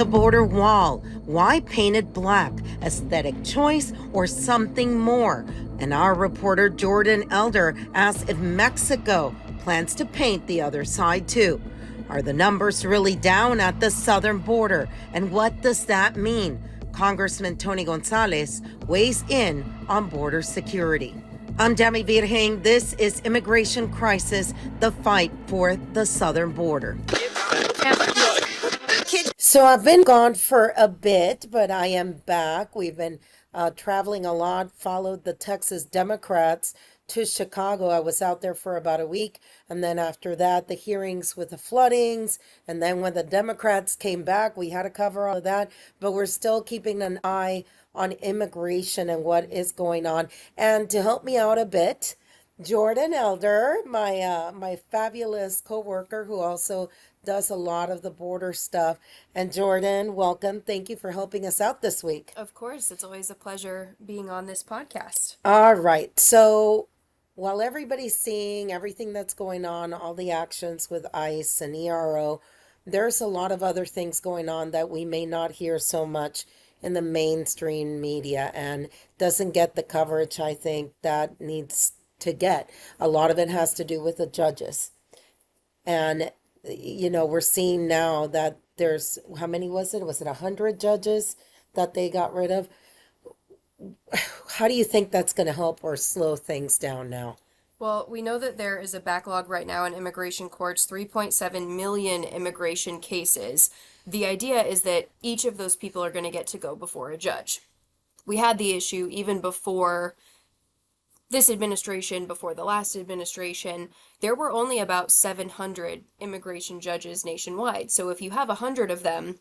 The border wall. Why paint it black? Aesthetic choice or something more? And our reporter Jordan Elder asks if Mexico plans to paint the other side too. Are the numbers really down at the southern border? And what does that mean? Congressman Tony Gonzales weighs in on border security. I'm Yami Virgin. This is Immigration Crisis, the fight for the southern border. So I've been gone for a bit, but I am back. We've been traveling a lot, followed the Texas Democrats to Chicago. I was out there for about a week. And then after that, the hearings with the floodings. And then when the Democrats came back, we had to cover all of that. But we're still keeping an eye on immigration and what is going on. And to help me out a bit, Jordan Elder, my fabulous coworker who also does a lot of the border stuff. And Jordan, welcome. Thank you for helping us out this week. Of course, it's always a pleasure being on this podcast. All right. So while everybody's seeing everything that's going on, all the actions with ICE and ERO, there's a lot of other things going on that we may not hear so much in the mainstream media and doesn't get the coverage I think that needs to get. A lot of it has to do with the judges. And, you know, we're seeing now that there's, how many was it? Was it 100 judges that they got rid of? How do you think that's going to help or slow things down now? Well, we know that there is a backlog right now in immigration courts, 3.7 million immigration cases. The idea is that each of those people are going to get to go before a judge. We had the issue even before this administration, before the last administration. There were only about 700 immigration judges nationwide. So if you have 100 of them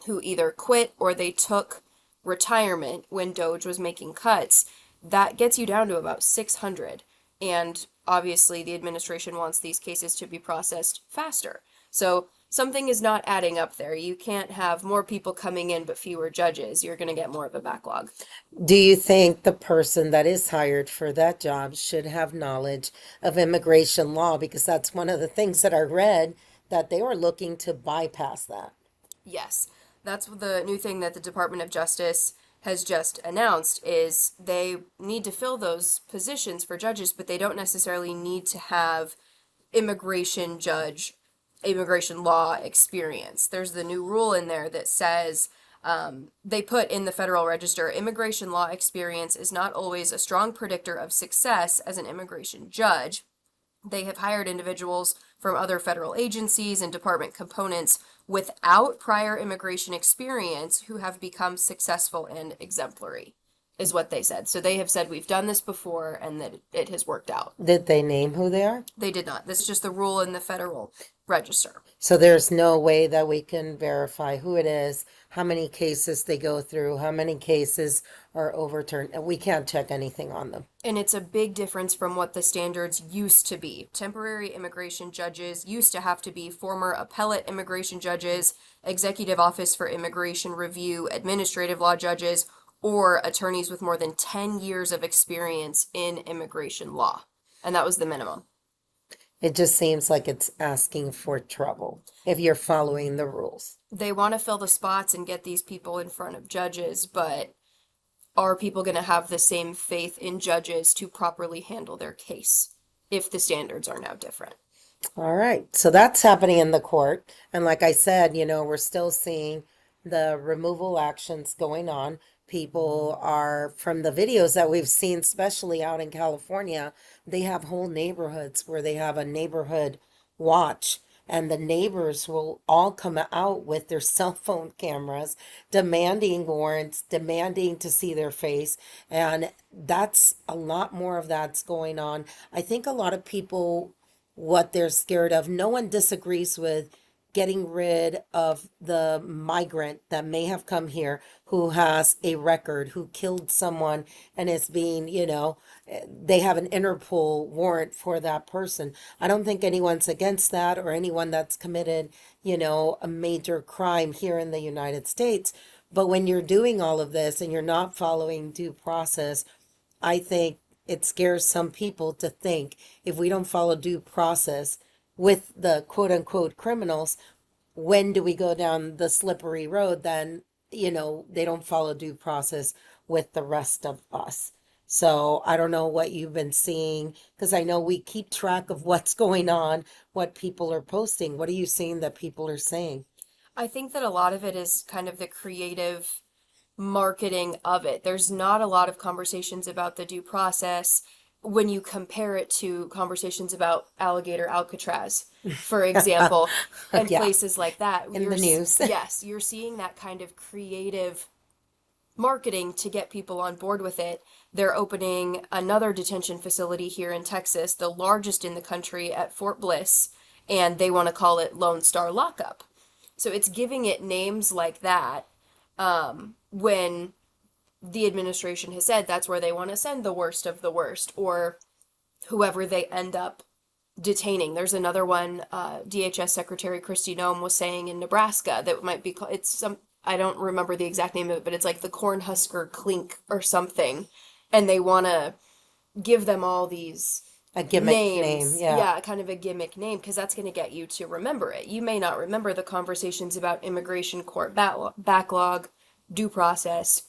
who either quit or they took retirement when DOJ was making cuts, that gets you down to about 600. And obviously the administration wants these cases to be processed faster. So something is not adding up there. You can't have more people coming in but fewer judges. You're going to get more of a backlog. Do you think the person that is hired for that job should have knowledge of immigration law? Because that's one of the things that I read, that they were looking to bypass that. Yes, that's the new thing that the Department of Justice has just announced, is they need to fill those positions for judges, but they don't necessarily need to have immigration law experience. There's the new rule in there that says, they put in the Federal Register, immigration law experience is not always a strong predictor of success as an immigration judge. They have hired individuals from other federal agencies and department components without prior immigration experience who have become successful and exemplary, is what they said. So they have said, we've done this before and that it has worked out. Did they name who they are? They did not. This is just the rule in the Federal Register. So there's no way that we can verify who it is, how many cases they go through, how many cases are overturned. We can't check anything on them. And it's a big difference from what the standards used to be. Temporary immigration judges used to have to be former appellate immigration judges, executive office for immigration review, administrative law judges, or attorneys with more than 10 years of experience in immigration law. And that was the minimum. It just seems like it's asking for trouble if you're following the rules. They want to fill the spots and get these people in front of judges, but are people going to have the same faith in judges to properly handle their case if the standards are now different? All right. So that's happening in the court. And like I said, you know, we're still seeing the removal actions going on. People are, from the videos that we've seen, especially out in California, they have whole neighborhoods where they have a neighborhood watch, and the neighbors will all come out with their cell phone cameras demanding warrants, demanding to see their face. And that's a lot more of that's going on. I think a lot of people, what they're scared of, no one disagrees with getting rid of the migrant that may have come here who has a record, who killed someone and is being, you know, they have an Interpol warrant for that person. I don't think anyone's against that, or anyone that's committed, you know, a major crime here in the United States. But when you're doing all of this and you're not following due process, I think it scares some people to think if we don't follow due process with the quote unquote criminals, when do we go down the slippery road, then, they don't follow due process with the rest of us. So I don't know what you've been seeing, because I know we keep track of what's going on, what people are posting. What are you seeing that people are saying? I think that a lot of it is kind of the creative marketing of it. There's not a lot of conversations about the due process when you compare it to conversations about alligator Alcatraz, for example, and Yeah, places like that. in the news. Yes, you're seeing that kind of creative marketing to get people on board with it. They're opening another detention facility here in Texas, the largest in the country at Fort Bliss, and they want to call it Lone Star Lockup. So it's giving it names like that, when the administration has said that's where they want to send the worst of the worst, or whoever they end up detaining. There's another one, DHS Secretary Kristi Noem was saying in Nebraska that might be, it's some, I don't remember the exact name of it, but it's like the Cornhusker Clink or something. And they want to give them all these A gimmick name, names. yeah. Yeah, kind of a gimmick name, because that's going to get you to remember it. You may not remember the conversations about immigration court backlog, due process,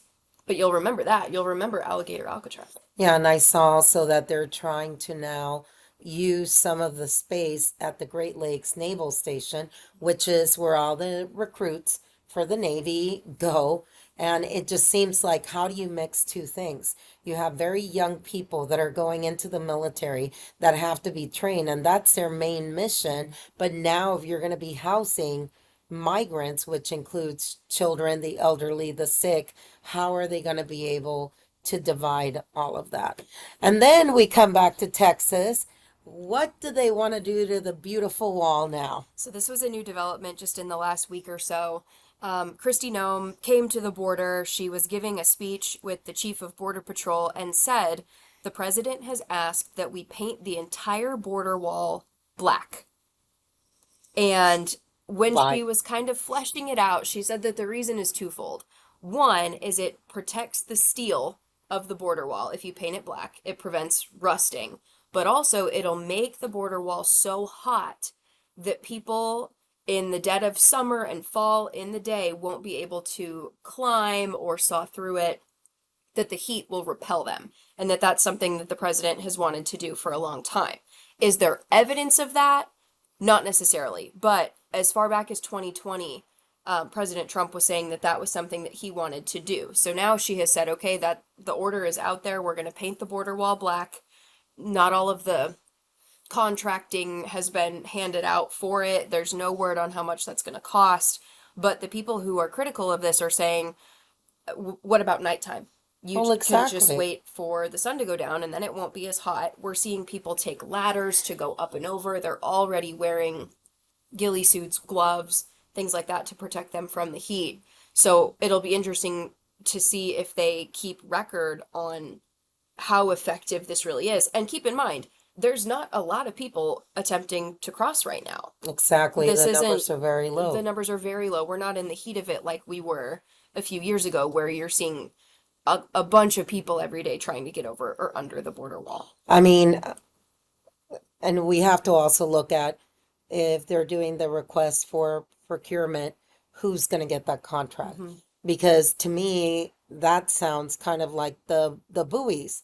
but you'll remember that. You'll remember Alligator Alcatraz. Yeah, and I saw also that they're trying to now use some of the space at the Great Lakes Naval Station, which is where all the recruits for the Navy go. And it just seems like, how do you mix two things? You have very young people that are going into the military that have to be trained, and that's their main mission. But now, if you're going to be housing migrants, which includes children, the elderly, the sick, how are they going to be able to divide all of that? And then we come back to Texas. What do they want to do to the beautiful wall now? So this was a new development just in the last week or so. Kristi Noem came to the border. She was giving a speech with the chief of Border Patrol and said, the president has asked that we paint the entire border wall black. And when she Why? was kind of fleshing it out, she said that the reason is twofold. One is it protects the steel of the border wall. If you paint it black, it prevents rusting. But also, it'll make the border wall so hot that people in the dead of summer and fall in the day won't be able to climb or saw through it, that the heat will repel them, and that that's something that the president has wanted to do for a long time. Is there evidence of that? Not necessarily, but as far back as 2020, President Trump was saying that that was something that he wanted to do. So now she has said, okay, that the order is out there. We're going to paint the border wall black. Not all of the contracting has been handed out for it. There's no word on how much that's going to cost. But the people who are critical of this are saying, what about nighttime? You Well, can just exactly. wait for the sun to go down and then it won't be as hot. We're seeing people take ladders to go up and over. They're already wearing ghillie suits, gloves, things like that to protect them from the heat. So it'll be interesting to see if they keep record on how effective this really is. And keep in mind, there's not a lot of people attempting to cross right now. Exactly. This The isn't, numbers are very the low. numbers are very low. We're not in the heat of it like we were a few years ago, where you're seeing a bunch of people every day trying to get over or under the border wall. I mean, and we have to also look at, if they're doing the request for procurement, who's going to get that contract? Mm-hmm. Because to me, that sounds kind of like the buoys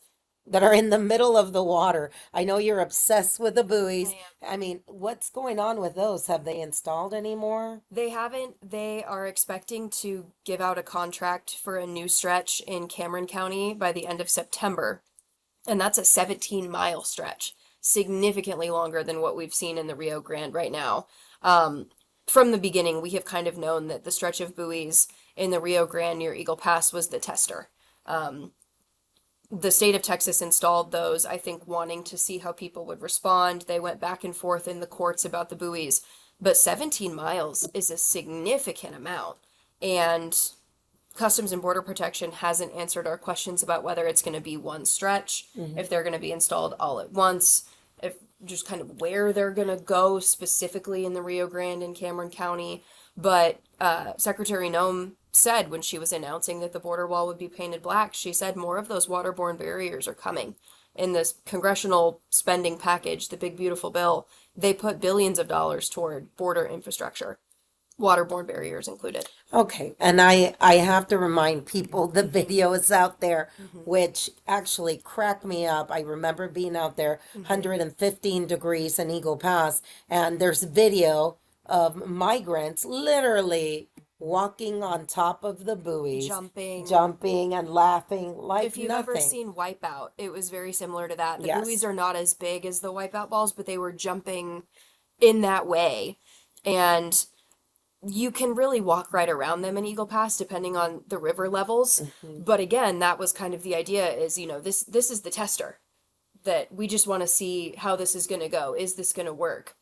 that are in the middle of the water. I know you're obsessed with the buoys. I mean, what's going on with those? Have they installed any more? They haven't. They are expecting to give out a contract for a new stretch in Cameron County by the end of September. And that's a 17-mile stretch, significantly longer than what we've seen in the Rio Grande right now. From the beginning, we have kind of known that the stretch of buoys in the Rio Grande near Eagle Pass was the tester. The state of Texas installed those, I think, wanting to see how people would respond. They went back and forth in the courts about the buoys, but 17 miles is a significant amount. And Customs and Border Protection hasn't answered our questions about whether it's going to be one stretch, if they're going to be installed all at once, if just kind of where they're going to go specifically in the Rio Grande and Cameron County. But Secretary Noem said when she was announcing that the border wall would be painted black, she said more of those waterborne barriers are coming. In this congressional spending package, the big beautiful bill, they put billions of dollars toward border infrastructure. Waterborne barriers included. Okay, and I have to remind people the video is out there, Mm-hmm. which actually cracked me up. I remember being out there, Mm-hmm. 115 degrees in Eagle Pass, and there's video of migrants literally walking on top of the buoys, Jumping. jumping and laughing like If you've ever nothing. seen Wipeout, it was very similar to that. The buoys Yes. are not as big as the Wipeout balls, but they were jumping in that way. And you can really walk right around them in Eagle Pass depending on the river levels. Mhm. But again, that was kind of the idea is, this is the tester that we just want to see how this is going to go. Is this going to work?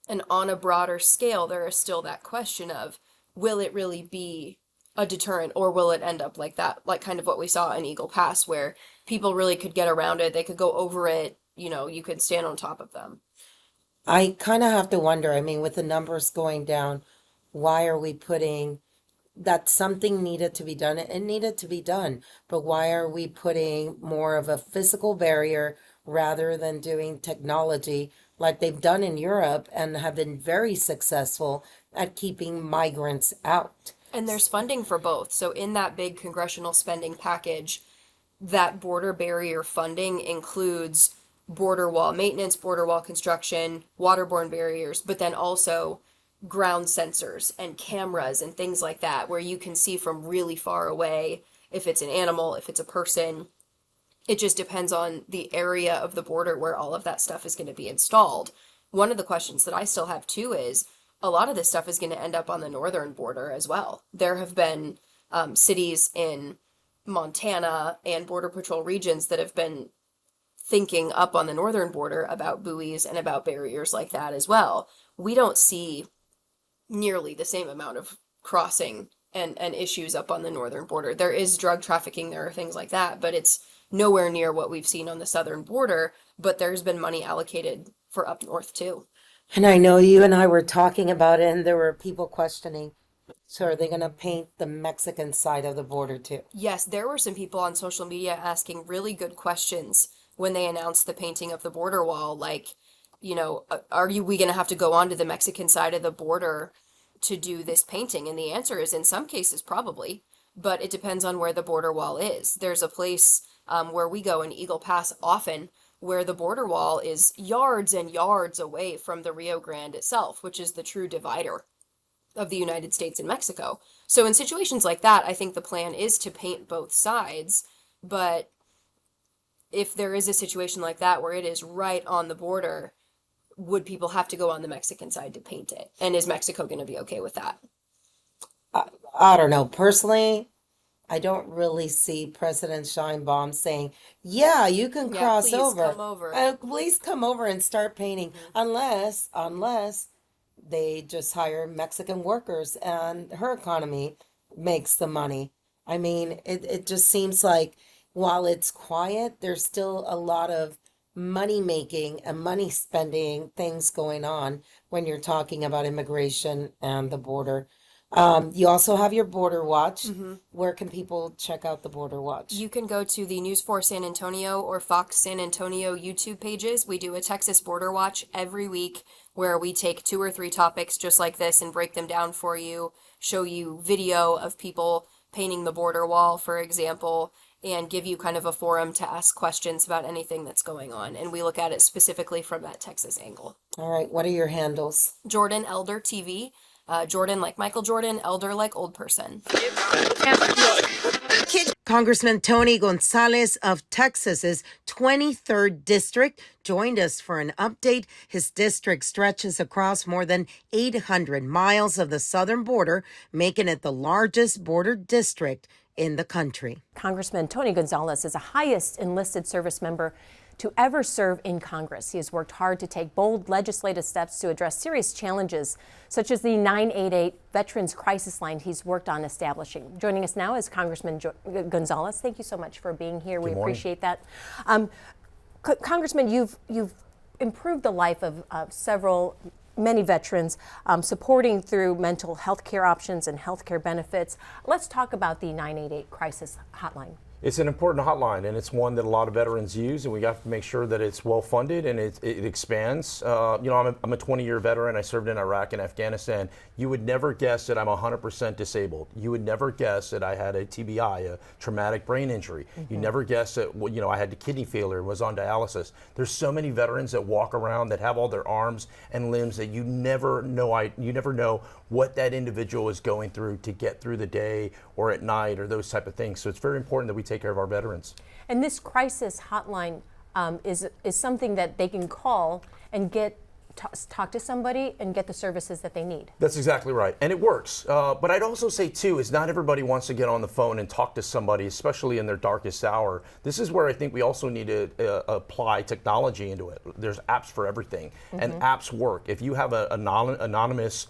And on a broader scale, there is still that question of will it really be a deterrent or will it end up like that, like kind of what we saw in Eagle Pass, where people really could get around it, they could go over it, you could stand on top of them. I kind of have to wonder, I mean, with the numbers going down, why are we putting that something needed to be done? It needed to be done, but why are we putting more of a physical barrier rather than doing technology like they've done in Europe and have been very successful at keeping migrants out? And there's funding for both. So in that big congressional spending package, that border barrier funding includes border wall maintenance, border wall construction, waterborne barriers, but then also ground sensors and cameras and things like that, where you can see from really far away if it's an animal, if it's a person. It just depends on the area of the border where all of that stuff is going to be installed. One of the questions that I still have too is a lot of this stuff is going to end up on the northern border as well. There have been cities in Montana and Border Patrol regions that have been thinking up on the northern border about buoys and about barriers like that as well. We don't see nearly the same amount of crossing and issues up on the northern border. There is drug trafficking, there are things like that, but it's nowhere near what we've seen on the southern border. But there's been money allocated for up north too. And I know you and I were talking about it, and there were people questioning, so are they going to paint the Mexican side of the border too? Yes, there were some people on social media asking really good questions when they announced the painting of the border wall, like, we going to have to go onto the Mexican side of the border to do this painting? And the answer is in some cases probably, but it depends on where the border wall is. There's a place where we go in Eagle Pass often where the border wall is yards and yards away from the Rio Grande itself, which is the true divider of the United States and Mexico. So in situations like that, I think the plan is to paint both sides, but if there is a situation like that where it is right on the border, would people have to go on the Mexican side to paint it? And is Mexico going to be okay with that? I don't know. Personally, I don't really see President Scheinbaum saying, "Yeah, you can Yeah, cross please over. come over. Please come over and start painting." Mm-hmm. Unless they just hire Mexican workers and her economy makes the money. I mean, it just seems like while it's quiet, there's still a lot of money making and money spending things going on when you're talking about immigration and the border. You also have your Border Watch. Mm-hmm. Where can people check out the Border Watch? You can go to the News 4 San Antonio or Fox San Antonio YouTube pages. We do a Texas Border Watch every week where we take 2 or 3 topics just like this and break them down for you, show you video of people painting the border wall, for example, and give you kind of a forum to ask questions about anything that's going on. And we look at it specifically from that Texas angle. All right, what are your handles? Jordan Elder TV. Jordan like Michael Jordan, Elder like old person. Congressman Tony Gonzales of Texas's 23rd district joined us for an update. His district stretches across more than 800 miles of the southern border, making it the largest border district in the country. Congressman Tony Gonzales is the highest enlisted service member to ever serve in Congress. He has worked hard to take bold legislative steps to address serious challenges, such as the 988 Veterans Crisis Line he's worked on establishing. Joining us now is Congressman Gonzales. Thank you so much for being here. We appreciate that. Congressman, you've improved the life of many veterans, supporting through mental health care options and health care benefits. Let's talk about the 988 Crisis Hotline. It's an important hotline, and it's one that a lot of veterans use, and we have to make sure that it's well funded and it expands. I'm a 20-year veteran. I served in Iraq and Afghanistan. You would never guess that I'm 100% disabled. You would never guess that I had a TBI, a traumatic brain injury. You never guess that I had kidney failure and was on dialysis. There's so many veterans that walk around that have all their arms and limbs that you never know what that individual is going through to get through the day or at night or those type of things. So it's very important that we take care of our veterans. And this crisis hotline is something that they can call and talk to somebody and get the services that they need. That's exactly right, and it works. But I'd also say too is not everybody wants to get on the phone and talk to somebody, especially in their darkest hour. This is where I think we also need to apply technology into it. There's apps for everything, and apps work. If you have an anonymous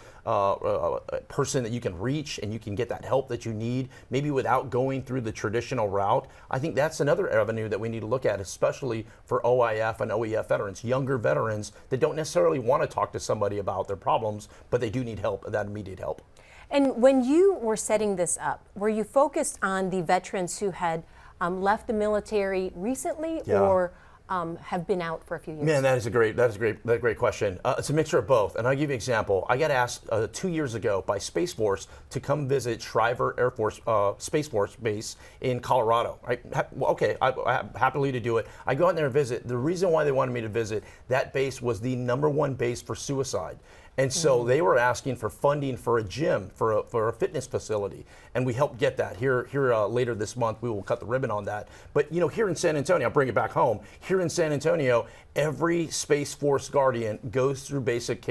person that you can reach and you can get that help that you need, maybe without going through the traditional route, I think that's another avenue that we need to look at, especially for OIF and OEF veterans, younger veterans that don't necessarily want to talk to somebody about their problems, but they do need help, that immediate help. And when you were setting this up, were you focused on the veterans who had left the military recently or have been out for a few years? Man, that's a great question. It's a mixture of both, and I'll give you an example. I got asked 2 years ago by Space Force to come visit Shriver Air Force Space Force Base in Colorado. I'm happily to do it. I go out there and visit. The reason why they wanted me to visit that base was the #1 base for suicide. And so they were asking for funding for a gym, for a fitness facility, and we helped get that. Here later this month, we will cut the ribbon on that. But here in San Antonio, I'll bring it back home. Here in San Antonio, every Space Force Guardian goes through basic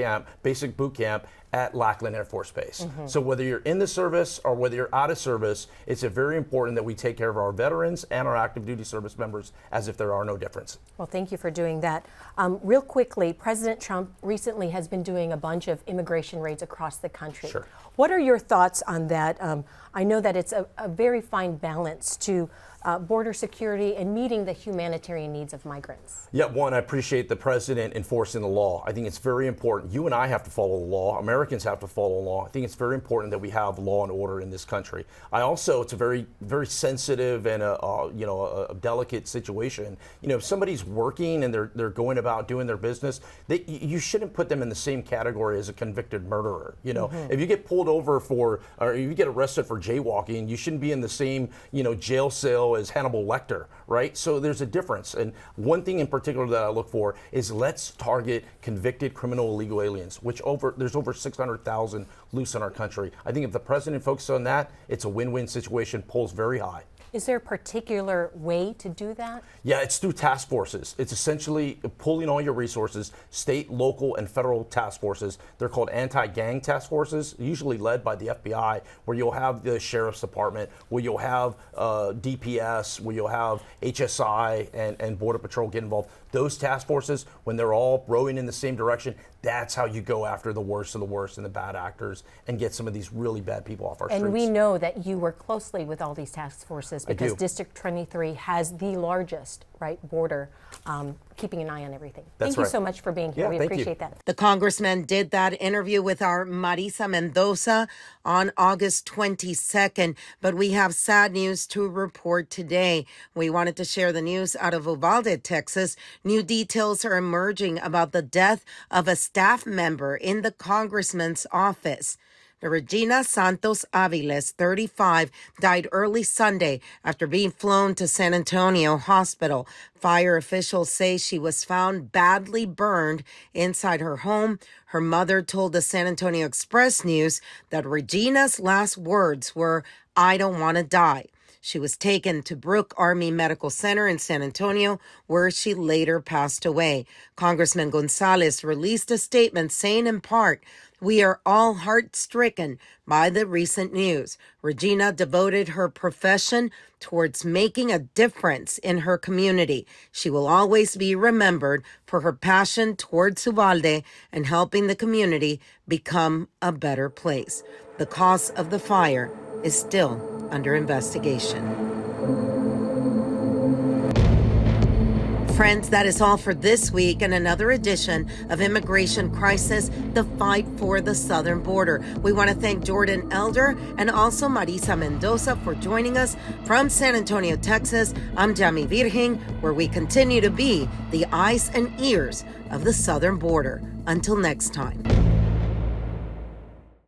boot camp at Lackland Air Force Base. So whether you're in the service or whether you're out of service, it's very important that we take care of our veterans and our active duty service members as if there are no difference. Well, thank you for doing that. Real quickly, President Trump recently has been doing a bunch of immigration raids across the country. Sure. What are your thoughts on that? I know that it's a very fine balance to border security and meeting the humanitarian needs of migrants. Yeah, one, I appreciate the president enforcing the law. I think it's very important. You and I have to follow the law. Americans have to follow the law. I think it's very important that we have law and order in this country. It's a very, very sensitive and a delicate situation. If somebody's working and they're going about doing their business, you shouldn't put them in the same category as a convicted murderer. If you get pulled over or you get arrested for jaywalking, you shouldn't be in the same jail cell as Hannibal Lecter, right? So there's a difference. And one thing in particular that I look for is let's target convicted criminal illegal aliens, there's over 600,000 loose in our country. I think if the president focuses on that, it's a win-win situation, polls very high. Is there a particular way to do that? Yeah, it's through task forces. It's essentially pulling all your resources, state, local, and federal task forces. They're called anti-gang task forces, usually led by the FBI, where you'll have the sheriff's department, where you'll have DPS, where you'll have HSI and Border Patrol get involved. Those task forces, when they're all rowing in the same direction, that's how you go after the worst of the worst and the bad actors and get some of these really bad people off our streets. And we know that you work closely with all these task forces because I do. District 23 has the largest border, keeping an eye on everything. That's Thank you right. so much for being here. Yeah, We thank you. appreciate that. The congressman did that interview with our Marisa Mendoza on August 22nd, but we have sad news to report today. We wanted to share the news out of Uvalde, Texas. New details are emerging about the death of a staff member in the congressman's office. Regina Santos Aviles, 35, died early Sunday after being flown to San Antonio Hospital. Fire officials say she was found badly burned inside her home. Her mother told the San Antonio Express News that Regina's last words were, "I don't want to die." She was taken to Brooke Army Medical Center in San Antonio, where she later passed away. Congressman Gonzales released a statement saying in part, "We are all heart-stricken by the recent news. Regina devoted her profession towards making a difference in her community. She will always be remembered for her passion towards Uvalde and helping the community become a better place." The cause of the fire is still under investigation. Friends, that is all for this week and another edition of Immigration Crisis, the fight for the southern border. We want to thank Jordan Elder and also Marisa Mendoza for joining us from San Antonio, Texas. I'm Yami Virgin, where we continue to be the eyes and ears of the southern border. Until next time.